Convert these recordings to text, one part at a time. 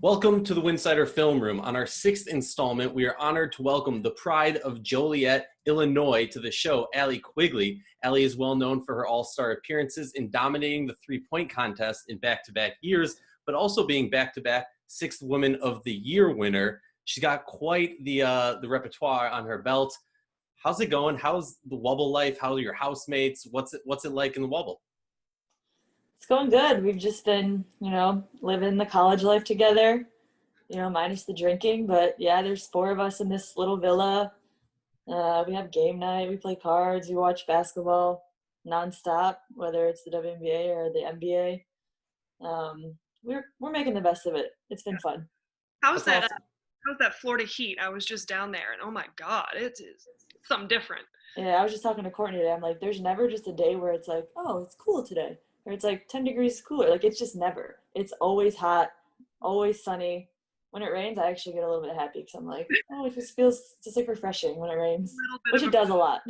Welcome to the Winsidr Film Room. On our sixth installment, we are honored to welcome the pride of Joliet, Illinois, to the show, Allie Quigley. Allie is well known for her all-star appearances in dominating the three-point contest in back-to-back years, but also being back-to-back Sixth Woman of the Year winner. She's got quite the repertoire on her belt. How's it going? How's the Wubble life? How are your housemates? What's it like in the Wubble? It's going good. We've just been, living the college life together, minus the drinking. But yeah, there's four of us in this little villa. We have game night, we play cards, we watch basketball nonstop, whether it's the WNBA or the NBA. We're making the best of it. It's been fun. How's That's that? awesome. How's that Florida heat? I was just down there, and oh my God, it's something different. Yeah, I was just talking to Courtney today. I'm like, there's never just a day where it's like, oh, it's cool today. Or it's like 10 degrees cooler. Like, it's just never. It's always hot, always sunny. When it rains, I actually get a little bit happy because I'm like, oh, it just feels just like refreshing when it rains, which it does a lot.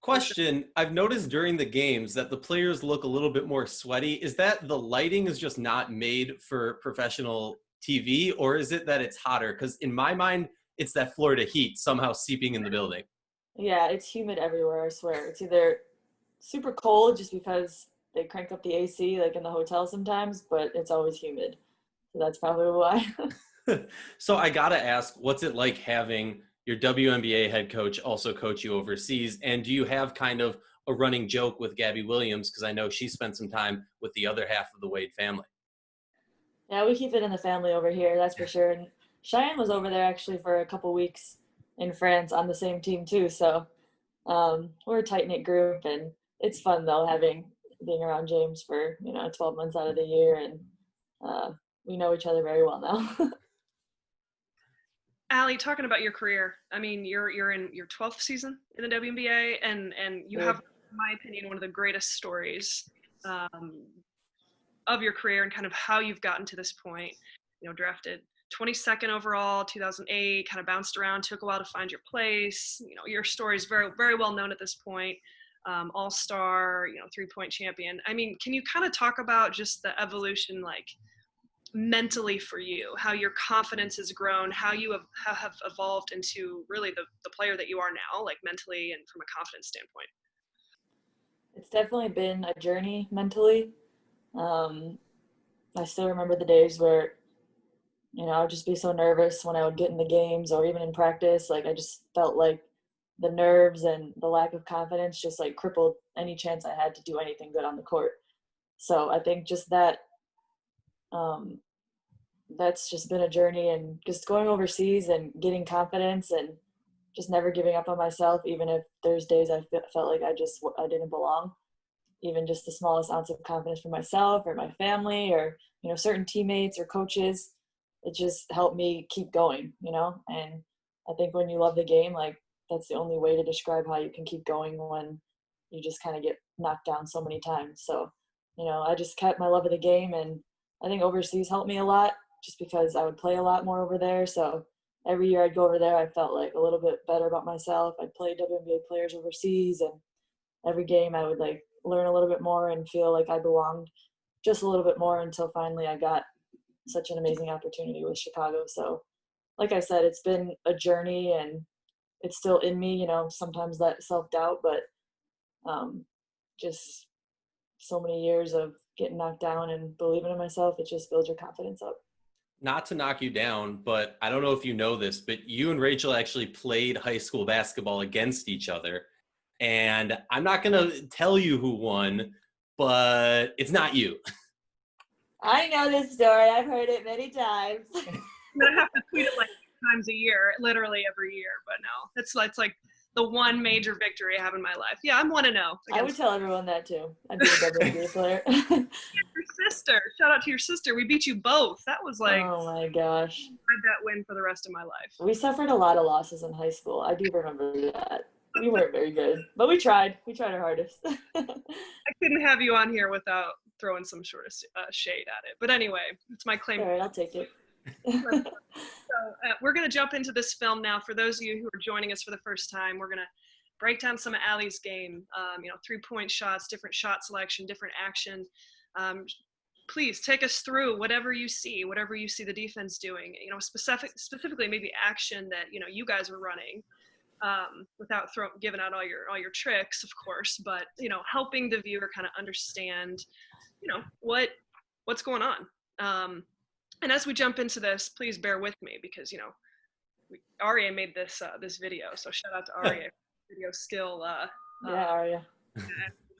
Question, I've noticed during the games that the players look a little bit more sweaty. Is that the lighting is just not made for professional TV, or is it that it's hotter? Because in my mind, it's that Florida heat somehow seeping in the building. Yeah, it's humid everywhere, I swear. It's either super cold just because they crank up the AC like in the hotel sometimes, but it's always humid. So that's probably why. So I gotta ask, what's it like having your WNBA head coach also coach you overseas? And do you have kind of a running joke with Gabby Williams? Because I know she spent some time with the other half of the Wade family. Yeah, we keep it in the family over here, that's for sure. And Cheyenne was over there actually for a couple weeks in France on the same team too. So we're a tight knit group, and it's fun though being around James for 12 months out of the year, and we know each other very well now. Allie, talking about your career, I mean, you're in your 12th season in the WNBA, and you have, in my opinion, one of the greatest stories of your career and kind of how you've gotten to this point. Drafted 22nd overall, 2008, kind of bounced around, took a while to find your place. Your story is very, very well known at this point. All-star, three-point champion. I mean, can you kind of talk about just the evolution, like mentally for you, how your confidence has grown, how you have evolved into really the player that you are now, like mentally and from a confidence standpoint? It's definitely been a journey mentally. I still remember the days where I would just be so nervous when I would get in the games or even in practice. Like, I just felt like the nerves and the lack of confidence just like crippled any chance I had to do anything good on the court. So I think just that's just been a journey, and just going overseas and getting confidence and just never giving up on myself, even if there's days I felt like I didn't belong. Even just the smallest ounce of confidence for myself or my family or certain teammates or coaches, it just helped me keep going. And I think when you love the game, like, that's the only way to describe how you can keep going when you just kind of get knocked down so many times. So I just kept my love of the game, and I think overseas helped me a lot just because I would play a lot more over there. So every year I'd go over there, I felt like a little bit better about myself. I'd play WNBA players overseas, and every game I would like learn a little bit more and feel like I belonged just a little bit more, until finally I got such an amazing opportunity with Chicago. So like I said, it's been a journey, and it's still in me, sometimes that self-doubt, but just so many years of getting knocked down and believing in myself, it just builds your confidence up. Not to knock you down, but I don't know if you know this, but you and Rachel actually played high school basketball against each other. And I'm not going to tell you who won, but it's not you. I know this story. I've heard it many times. I'm gonna have to tweet it like 2 times a year, literally every year. But no, it's like the one major victory I have in my life. Yeah, I'm 1-0. I would tell everyone that too. I'd be a WNBA player. Your sister. Shout out to your sister. We beat you both. That was like, oh my gosh. I had that win for the rest of my life. We suffered a lot of losses in high school. I do remember that. We weren't very good, but we tried. We tried our hardest. I couldn't have you on here without throwing some sort of shade at it. But anyway, it's my claim. All right, I'll take it. So we're going to jump into this film now. For those of you who are joining us for the first time, we're going to break down some of Allie's game. 3-point shots, different shot selection, different action. please take us through whatever you see the defense doing, you know, specifically maybe action that, you know, you guys are running, without giving out all your tricks, of course, but, you know, helping the viewer kind of understand, you know, what's going on. And as we jump into this, please bear with me because, you know, Aryeh made this video, so shout out to Aryeh, video skill. Yeah, Aryeh.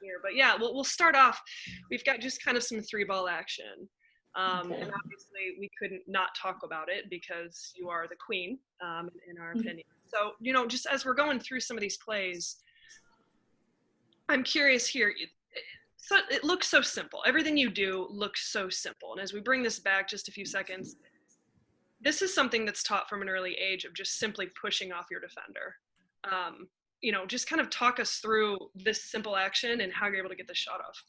Here. But yeah, we'll start off. We've got just kind of some 3-ball action. Okay. And obviously we couldn't not talk about it because you are the queen, in our opinion. So, you know, just as we're going through some of these plays, I'm curious here. It looks so simple. Everything you do looks so simple. And as we bring this back just a few seconds, this is something that's taught from an early age of just simply pushing off your defender. You know, just kind of talk us through this simple action and how you're able to get this shot off.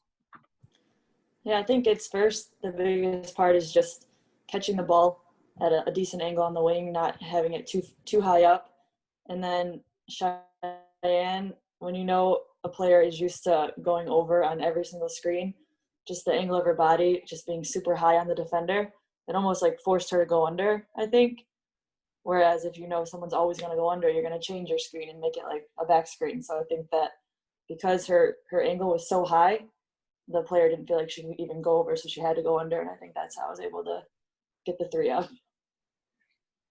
Yeah, I think it's first, the biggest part is just catching the ball at a decent angle on the wing, not having it too high up. And then Cheyenne, when you know a player is used to going over on every single screen, just the angle of her body just being super high on the defender, it almost like forced her to go under, I think. Whereas if you know someone's always going to go under, you're going to change your screen and make it like a back screen. So I think that because her angle was so high, the player didn't feel like she could even go over, so she had to go under. And I think that's how I was able to get the 3 up.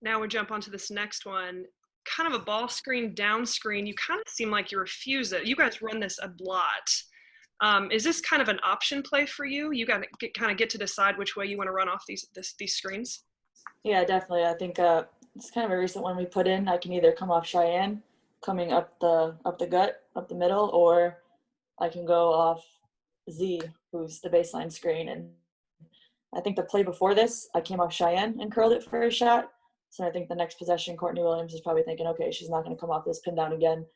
Now we jump onto this next one. Kind of a ball screen, down screen. You kind of seem like you refuse it. You guys run this a lot. Is this kind of an option play for you? You got to get to decide which way you want to run off these screens? Yeah, definitely. I think it's kind of a recent one we put in. I can either come off Cheyenne, coming up the gut, up the middle, or I can go off Z, who's the baseline screen. And I think the play before this, I came off Cheyenne and curled it for a shot. So I think the next possession, Courtney Williams is probably thinking, okay, she's not going to come off this pin down again.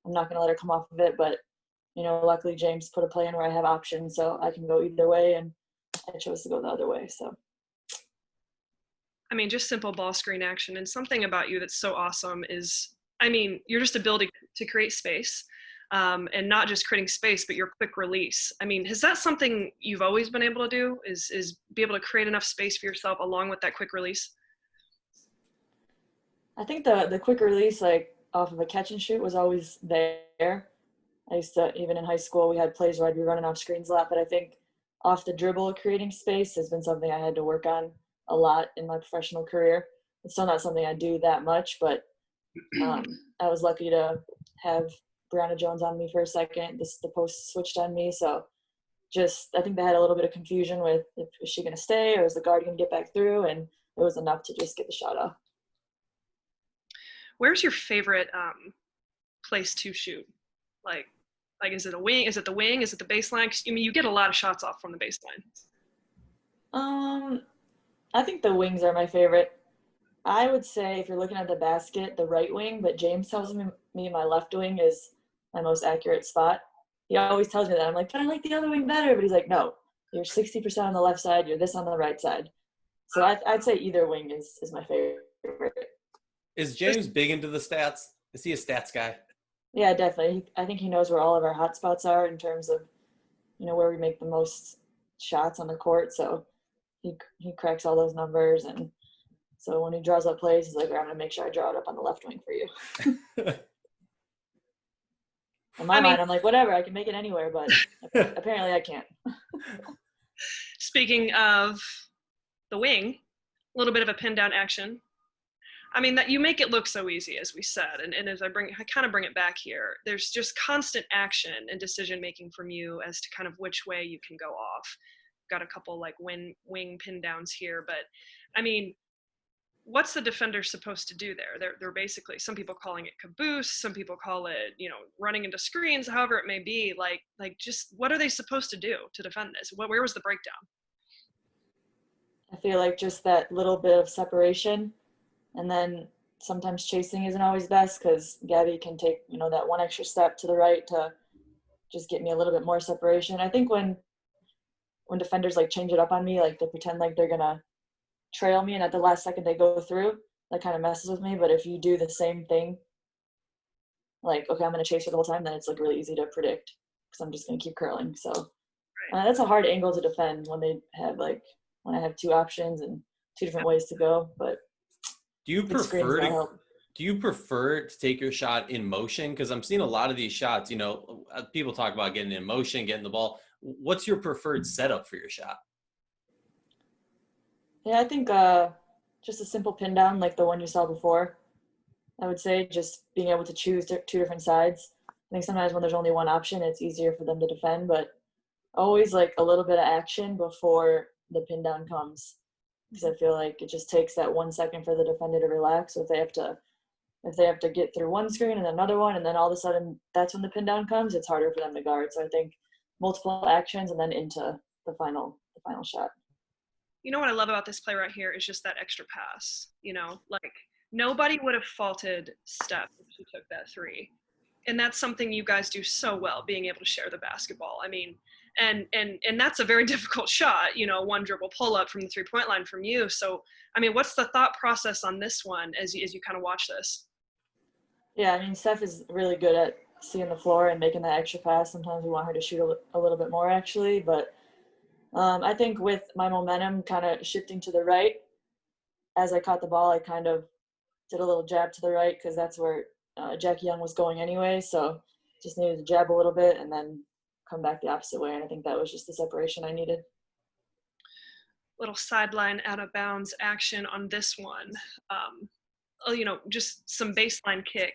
I'm not going to let her come off of it. But, you know, luckily James put a play in where I have options, so I can go either way. And I chose to go the other way. So. I mean, just simple ball screen action. And something about you that's so awesome is, I mean, your just ability to create space, and not just creating space, but your quick release. I mean, is that something you've always been able to do, is be able to create enough space for yourself along with that quick release? I think the quick release, like off of a catch and shoot, was always there. I used to, even in high school, we had plays where I'd be running off screens a lot, but I think off the dribble, creating space has been something I had to work on a lot in my professional career. It's still not something I do that much, but I was lucky to have Brianna Jones on me for a second. The post switched on me, so just I think they had a little bit of confusion with is she going to stay or is the guard going to get back through, and it was enough to just get the shot off. Where's your favorite place to shoot? Like is it a wing? Is it the wing? Is it the baseline? 'Cause, I mean, you get a lot of shots off from the baseline. I think the wings are my favorite. I would say if you're looking at the basket, the right wing, but James tells me my left wing is my most accurate spot. He always tells me that. I'm like, but I like the other wing better. But he's like, no, you're 60% on the left side. You're this on the right side. So I'd say either wing is my favorite. Is James big into the stats? Is he a stats guy? Yeah, definitely. I think he knows where all of our hot spots are in terms of, you know, where we make the most shots on the court. So he cracks all those numbers, and so when he draws up plays, he's like, I'm going to make sure I draw it up on the left wing for you. In my mind, I'm like, whatever, I can make it anywhere, but apparently I can't. Speaking of the wing, a little bit of a pin down action. I mean, that you make it look so easy, as we said, and as I kind of bring it back here, there's just constant action and decision making from you as to kind of which way you can go off. Got a couple like wing pin downs here, but I mean, what's the defender supposed to do there? They're basically, some people calling it caboose, some people call it, you know, running into screens, however it may be. Like just what are they supposed to do to defend this? Where was the breakdown? I feel like just that little bit of separation, and then sometimes chasing isn't always best because Gabby can take, you know, that one extra step to the right to just get me a little bit more separation. I think when defenders like change it up on me, like they pretend like they're gonna trail me and at the last second they go through, that kind of messes with me. But if you do the same thing, like, okay, I'm gonna chase her the whole time, then it's like really easy to predict because I'm just gonna keep curling. So That's a hard angle to defend when they have when I have two options and two different ways to go. But Do you big screens prefer don't to help. do you prefer to take your shot in motion? Because I'm seeing a lot of these shots, people talk about getting in motion, getting the ball. What's your preferred setup for your shot? Yeah, I think just a simple pin down like the one you saw before. I would say just being able to choose two different sides. I think sometimes when there's only one option, it's easier for them to defend, but always like a little bit of action before the pin down comes, because I feel like it just takes that 1 second for the defender to relax. So if they have to get through one screen and then another one, and then all of a sudden that's when the pin down comes, it's harder for them to guard. So I think multiple actions and then into the final shot. You know what I love about this play right here is just that extra pass. Like nobody would have faulted Steph if she took that three. And that's something you guys do so well, being able to share the basketball. I mean, and that's a very difficult shot, one dribble pull up from the 3-point line from you. So, I mean, what's the thought process on this one as you kind of watch this? Yeah, I mean, Steph is really good at seeing the floor and making that extra pass. Sometimes we want her to shoot a little bit more, actually. But I think with my momentum kind of shifting to the right, as I caught the ball, I kind of did a little jab to the right because that's where Jackie Young was going anyway. So just needed to jab a little bit and then come back the opposite way. And I think that was just the separation I needed. Little sideline out of bounds action on this one. Just some baseline kick.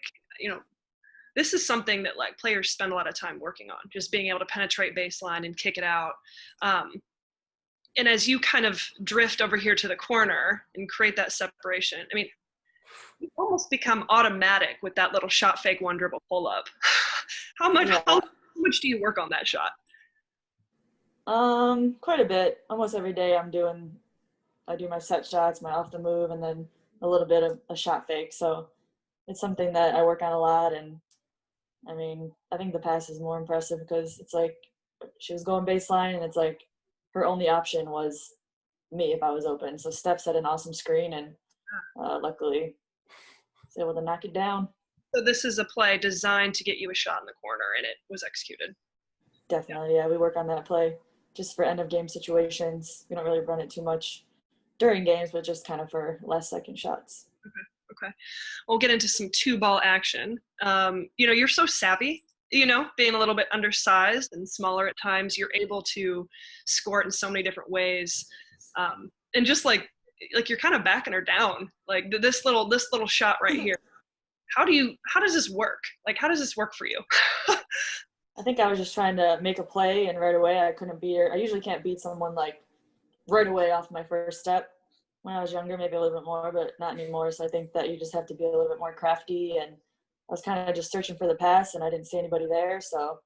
This is something that like players spend a lot of time working on, just being able to penetrate baseline and kick it out. And as you kind of drift over here to the corner and create that separation, I mean, you almost become automatic with that little shot fake one dribble pull up. How much do you work on that shot? Quite a bit. Almost every day I do my set shots, my off the move, and then a little bit of a shot fake. So it's something that I work on a lot. And I mean, I think the pass is more impressive because it's like she was going baseline and it's like her only option was me if I was open. So Steph set an awesome screen and luckily was able to knock it down. So this is a play designed to get you a shot in the corner, and it was executed. Definitely, yeah. We work on that play just for end of game situations. We don't really run it too much during games, but just kind of for last second shots. Okay. We'll get into some two ball action. You're so savvy, being a little bit undersized and smaller at times, you're able to score it in so many different ways. And just like you're kind of backing her down, like this little shot right here. How does this work? Like, how does this work for you? I think I was just trying to make a play, and right away I couldn't beat her. I usually can't beat someone like right away off my first step. When I was younger, maybe a little bit more, but not anymore. So I think that you just have to be a little bit more crafty. And I was kind of just searching for the pass, and I didn't see anybody there. So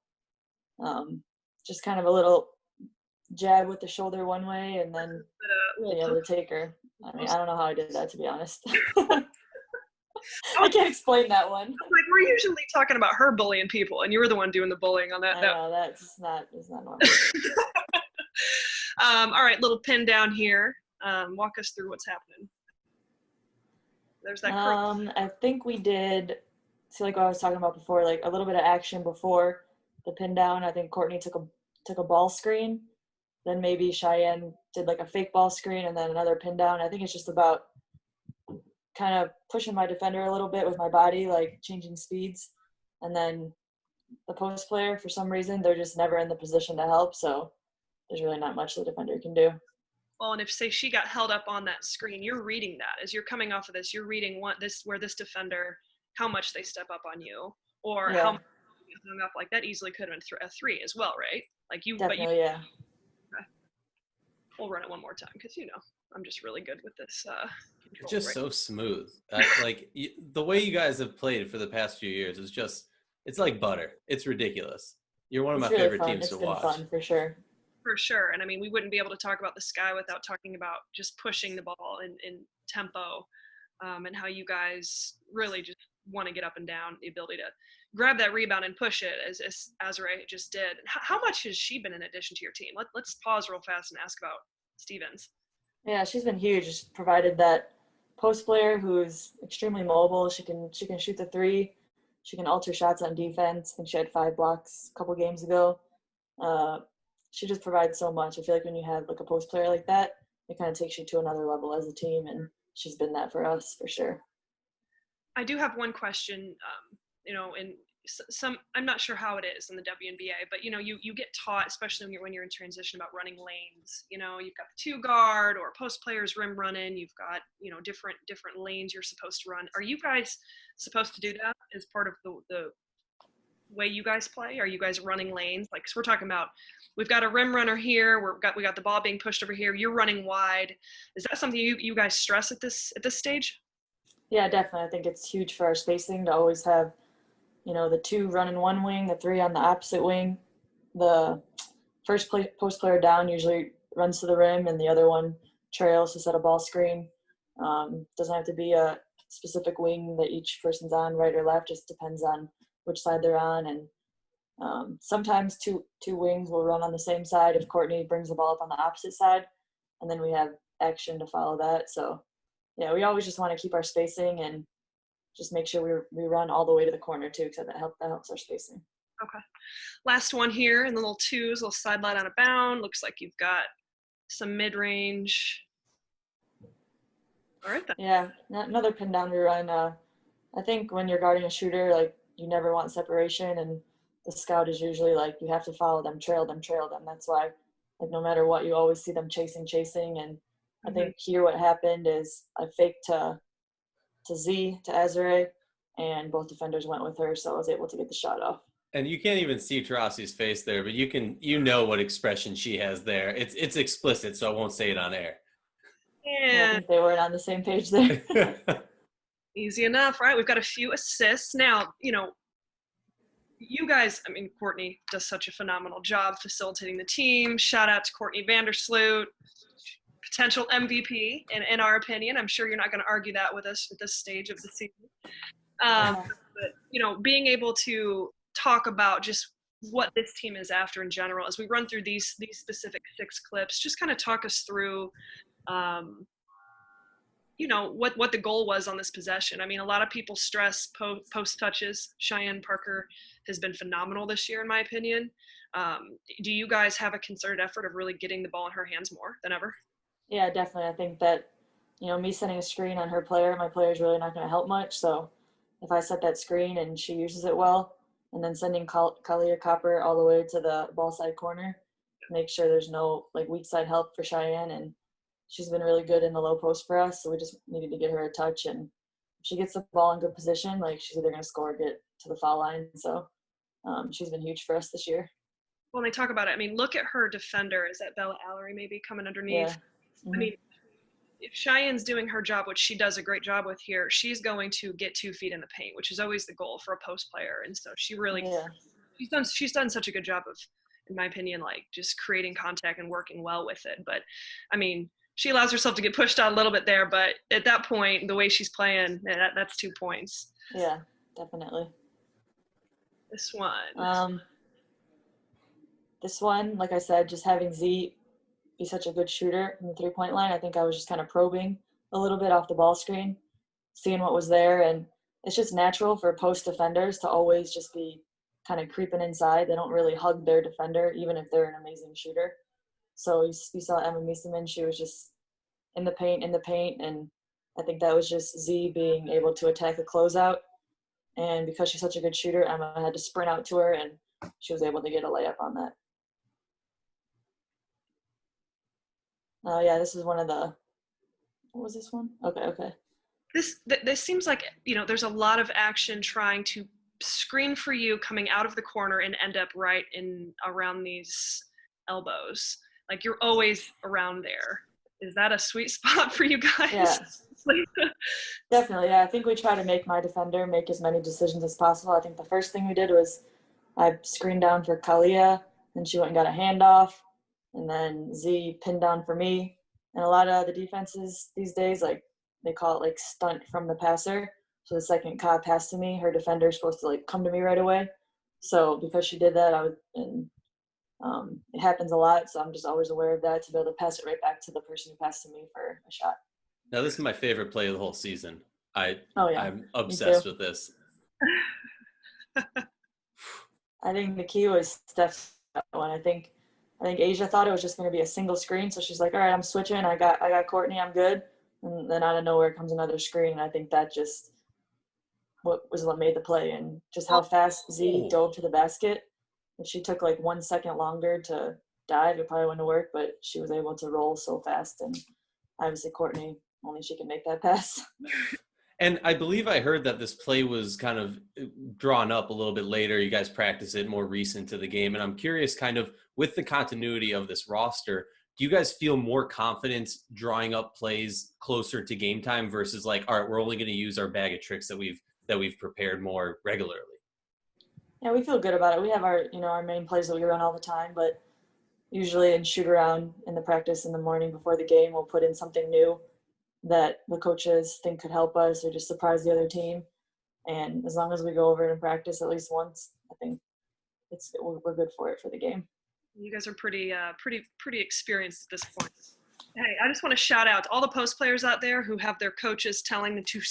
just kind of a little jab with the shoulder one way, and then being able to take her. I mean, I don't know how I did that, to be honest. I can't explain that one. Like, we're usually talking about her bullying people, and you were the one doing the bullying on that. I know, that's not normal. All right, little pin down here. Walk us through what's happening. There's that curl. I think we did, like what I was talking about before, like a little bit of action before the pin down. I think Courtney took a ball screen. Then maybe Cheyenne did like a fake ball screen and then another pin down. I think it's just about kind of pushing my defender a little bit with my body, like changing speeds. And then the post player, for some reason, they're just never in the position to help. So there's really not much the defender can do. Well, and if, say, she got held up on that screen, you're reading that. As you're coming off of this, you're reading where this defender, how much they step up on you, or how much you hung up. Like, that easily could have been a three as well, right? Like you. Definitely, yeah. Okay. We'll run it one more time because, I'm just really good with this. It's just so smooth. The way you guys have played for the past few years is just, it's like butter. It's ridiculous. You're one of my favorite teams to watch. It's been fun, for sure. For sure. And I mean, we wouldn't be able to talk about the Sky without talking about just pushing the ball in tempo, and how you guys really just want to get up and down, the ability to grab that rebound and push it as Aryeh just did. How much has she been in addition to your team? Let's pause real fast and ask about Stevens. Yeah, she's been huge. She's provided that post player who's extremely mobile. She can shoot the three. She can alter shots on defense. I think she had 5 blocks a couple games ago. she just provides so much. I feel like when you have like a post player like that, it kind of takes you to another level as a team, and she's been that for us for sure. I do have one question. In some, I'm not sure how it is in the WNBA, but you get taught, especially when you're in transition, about running lanes. You've got the 2 guard or post players rim running. You've got different lanes you're supposed to run. Are you guys supposed to do that as part of the way you guys play? Are you guys running lanes? Like, so we're talking about, we've got a rim runner here. We got the ball being pushed over here. You're running wide. Is that something you guys stress at this stage? Yeah, definitely. I think it's huge for our spacing to always have, the 2 running one wing, the 3 on the opposite wing. The first post player down usually runs to the rim, and the other one trails to set a ball screen. Doesn't have to be a specific wing that each person's on, right or left. Just depends on which side they're on. And sometimes two wings will run on the same side if Courtney brings the ball up on the opposite side, and then we have action to follow that. So yeah, we always just want to keep our spacing and just make sure we run all the way to the corner too, because that helps our spacing. Okay. Last one here in the little 2s, little sideline out of bound. Looks like you've got some mid-range. All right then. Yeah, another pin down rerun. I think when you're guarding a shooter, like, you never want separation, and the scout is usually like, you have to follow them, trail them. That's why, like, no matter what, you always see them chasing. And I think here what happened is I faked to Aryeh, and both defenders went with her, so I was able to get the shot off. And you can't even see Tarassi's face there, but you know what expression she has there. It's explicit, so I won't say it on air. Yeah. I think they weren't on the same page there. Easy enough, right? We've got a few assists. Now, you guys, I mean, Courtney does such a phenomenal job facilitating the team. Shout out to Courtney Vandersloot, potential MVP, in our opinion. I'm sure you're not going to argue that with us at this stage of the season. But, being able to talk about just what this team is after in general, as we run through these specific 6 clips, just kind of talk us through, what the goal was on this possession. I mean, a lot of people stress post touches. Cheyenne Parker has been phenomenal this year, in my opinion. Do you guys have a concerted effort of really getting the ball in her hands more than ever? Yeah, definitely. I think that, me setting a screen on my player is really not going to help much. So if I set that screen and she uses it well, and then sending Kalia Copper all the way to the ball side corner, make sure there's no weak side help for Cheyenne. And she's been really good in the low post for us, so we just needed to get her a touch. And if she gets the ball in good position, she's either going to score or get to the foul line. So she's been huge for us this year. When they talk about it, I mean, look at her defender. Is that Bella Allery maybe coming underneath? Yeah. Mm-hmm. I mean, if Cheyenne's doing her job, which she does a great job with here, she's going to get 2 feet in the paint, which is always the goal for a post player. And so she really, she's done such a good job of, in my opinion, just creating contact and working well with it. But I mean, she allows herself to get pushed out a little bit there, but at that point, the way she's playing, that's 2 points. Yeah, definitely. This one. This one, like I said, just having Z be such a good shooter from the 3-point line, I think I was just kind of probing a little bit off the ball screen, seeing what was there. And it's just natural for post defenders to always just be kind of creeping inside. They don't really hug their defender, even if they're an amazing shooter. So you saw Emma Miesemann, she was just in the paint, and I think that was just Z being able to attack the closeout. And because she's such a good shooter, Emma had to sprint out to her, and she was able to get a layup on that. Yeah, this is one of the – what was this one? Okay. This seems like, there's a lot of action trying to screen for you coming out of the corner and end up right in around these elbows. You're always around there. Is that a sweet spot for you guys? Yeah. Definitely, yeah. I think we try to make my defender make as many decisions as possible. I think the first thing we did was I screened down for Kalia, and she went and got a handoff, and then Z pinned down for me. And a lot of the defenses these days, they call it stunt from the passer. So the second Ka passed to me, her defender is supposed to come to me right away. So because she did that, it happens a lot. So I'm just always aware of that, to be able to pass it right back to the person who passed to me for a shot. Now, this is my favorite play of the whole season. I'm obsessed with this. I think the key was Steph's one. I think I think Asia thought it was just going to be a single screen. So she's like, all right, I'm switching. I got Courtney, I'm good. And then out of nowhere comes another screen. And I think that just what made the play, and just how fast Z dove to the basket. If she took like 1 second longer to dive, it probably wouldn't have worked, but she was able to roll so fast. And obviously Courtney, only she can make that pass. And I believe I heard that this play was kind of drawn up a little bit later. You guys practice it more recent to the game. And I'm curious, kind of with the continuity of this roster, do you guys feel more confidence drawing up plays closer to game time versus like, all right, we're only going to use our bag of tricks that we've prepared more regularly? Yeah, we feel good about it. We have our main plays that we run all the time, but usually in shoot around in the practice in the morning before the game, we'll put in something new that the coaches think could help us or just surprise the other team. And as long as we go over it in practice at least once, I think we're good for it for the game. You guys are pretty experienced at this point. Hey, I just want to shout out to all the post players out there who have their coaches telling them to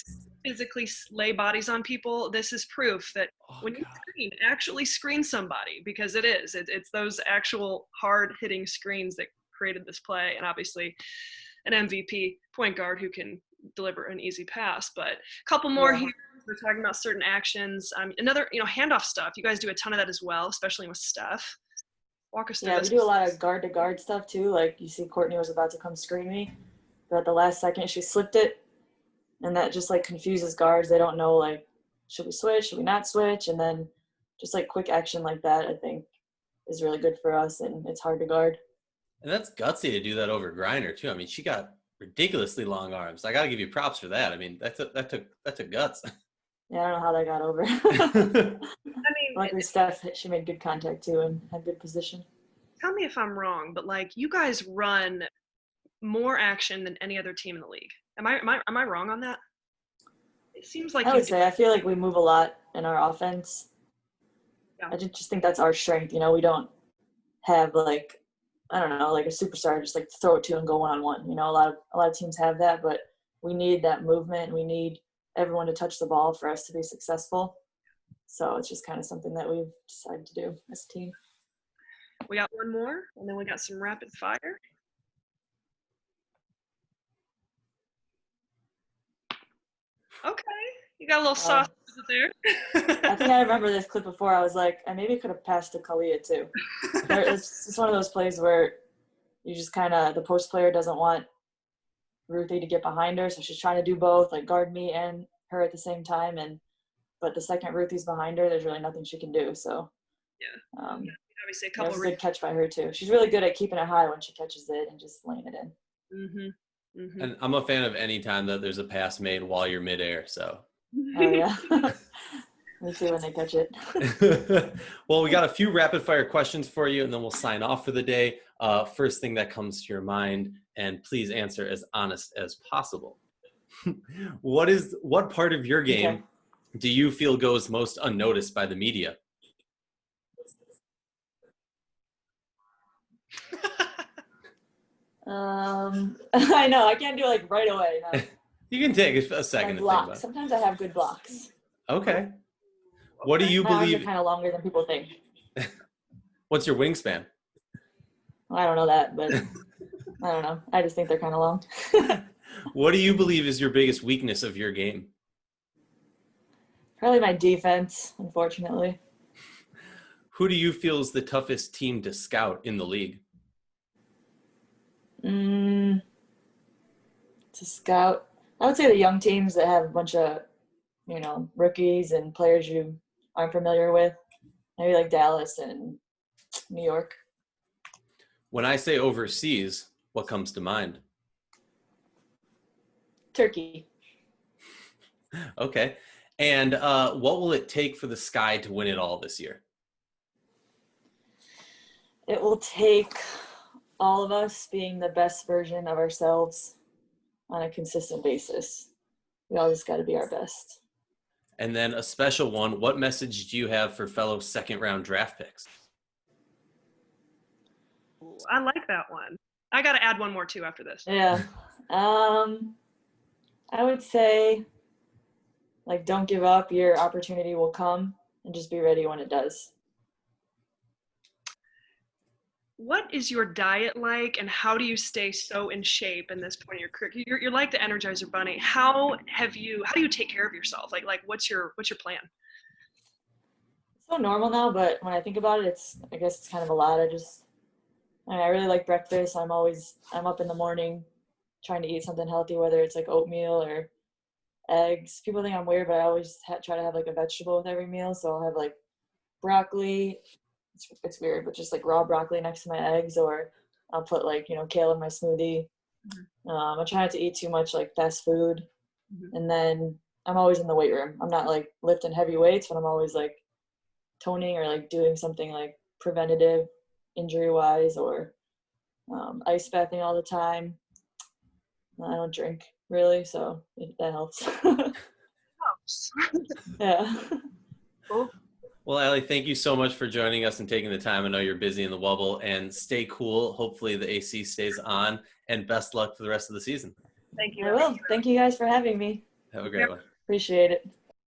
physically lay bodies on people. This is proof that when you screen, actually screen somebody, because it's those actual hard-hitting screens that created this play, and obviously an MVP point guard who can deliver an easy pass. But a couple more here. We're talking about certain actions. Another, handoff stuff. You guys do a ton of that as well, especially with Steph. Walk us through this. We do a lot of guard-to-guard stuff too. Like you see Courtney was about to come screen me, but at the last second she slipped it, and that just like confuses guards. They don't know, like, should we switch, should we not switch? And then just like quick action like that, I think is really good for us, and it's hard to guard. And that's gutsy to do that over Griner too. I mean, she got ridiculously long arms. I got to give you props for that. I mean, that took guts. Yeah, I don't know how that got over. I mean, luckily Steph, she made good contact too and had good position. Tell me if I'm wrong, but like you guys run more action than any other team in the league. Am I wrong on that? It seems like I would say I feel like we move a lot in our offense. Yeah. I just think that's our strength. We don't have like, I don't know, like a superstar just like throw it to and go one-on-one. A lot of teams have that, but we need that movement. We need everyone to touch the ball for us to be successful. So it's just kind of something that we've decided to do as a team. We got one more, and then we got some rapid fire. Okay, you got a little sauce there. I think I remember this clip before. I was like, I maybe could have passed to Kalia too. It's just one of those plays where you just kind of, the post player doesn't want Ruthie to get behind her, so she's trying to do both, like guard me and her at the same time. But the second Ruthie's behind her, there's really nothing she can do. So yeah, obviously it was a good catch by her too. She's really good at keeping it high when she catches it and just laying it in. Mm-hmm. Mm-hmm. And I'm a fan of any time that there's a pass made while you're midair. So. Oh yeah. Me too when they catch it. Well, we got a few rapid fire questions for you, and then we'll sign off for the day. First thing that comes to your mind, and please answer as honest as possible. What part of your game do you feel goes most unnoticed by the media? I know I can't do it like right away. No. You can take a second to think about it. Sometimes I have good blocks. Okay. What do you My arms believe? are kind of longer than people think. What's your wingspan? I don't know that, but I don't know. I just think they're kind of long. What do you believe is your biggest weakness of your game? Probably my defense, unfortunately. Who do you feel is the toughest team to scout in the league? To scout, I would say the young teams that have a bunch of, rookies and players you aren't familiar with. Maybe like Dallas and New York. When I say overseas, what comes to mind? Turkey. Okay. And what will it take for the Sky to win it all this year? It will take all of us being the best version of ourselves on a consistent basis. We all just got to be our best. And then a special one, what message do you have for fellow second-round draft picks? Ooh, I like that one. I got to add one more too after this. Yeah. I would say, like, don't give up. Your opportunity will come, and just be ready when it does. what is your diet like, and how do you stay so in shape in this point of your career? You're like the Energizer Bunny. How do you take care of yourself? Like what's your plan? It's so normal now, but when I think about it, I guess it's kind of a lot. I really like breakfast. I'm up in the morning trying to eat something healthy, whether it's like oatmeal or eggs. People think I'm weird, but I always try to have like a vegetable with every meal. So I'll have like broccoli. It's weird, but just like raw broccoli next to my eggs, or I'll put like, kale in my smoothie. I try not to eat too much like fast food. And then I'm always in the weight room. I'm not like lifting heavy weights, but I'm always like toning or like doing something like preventative injury wise, or ice bathing all the time. I don't drink really, so that helps. Yeah. Cool. Well, Allie, thank you so much for joining us and taking the time. I know you're busy in the Wubble, and stay cool. Hopefully the AC stays on, and best luck for the rest of the season. Thank you. I will. Thank you guys for having me. Have a great one. Appreciate it.